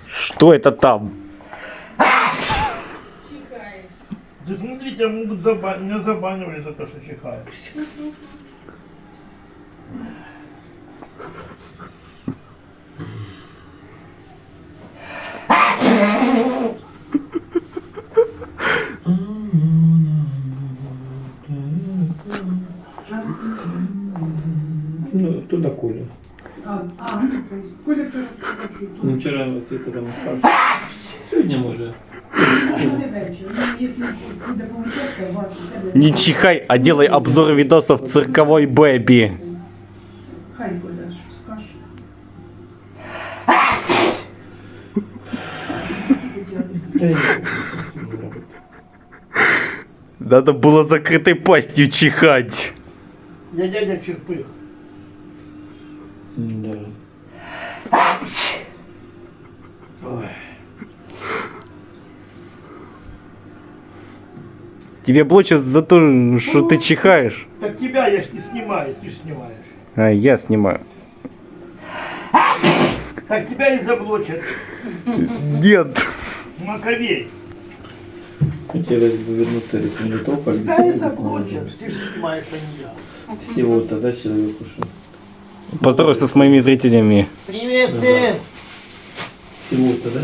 Что это там? Да смотрите, могут меня забанивали за то, что чихаю. Ну, туда Коля. Коля вчора сказав, що тут. Ну, вчера Света там спрашивала. Сегодня может. Не вечір. Ну, якщо буде помилка, у вас у тебе... Не чихай, а делай обзор видосов цирковой Бэби. Хай Коля що скаже. Скільки діяти? Надо было закрытой пастью чихать. Я дядя Черпых. Да. Ой. Тебе блочат за то, что ты чихаешь. Так тебя я ж не снимаю, ты ж снимаешь. А я снимаю. Так тебя и заблочат. Нет. Маковей. Хотелось бы вернуться в Мелитополь. Да и заблочат. Ты ж снимаешь, а не я. Всего тогда человеку что? Поздоровайся с моими зрителями. Привет, ты! Всего-то, да?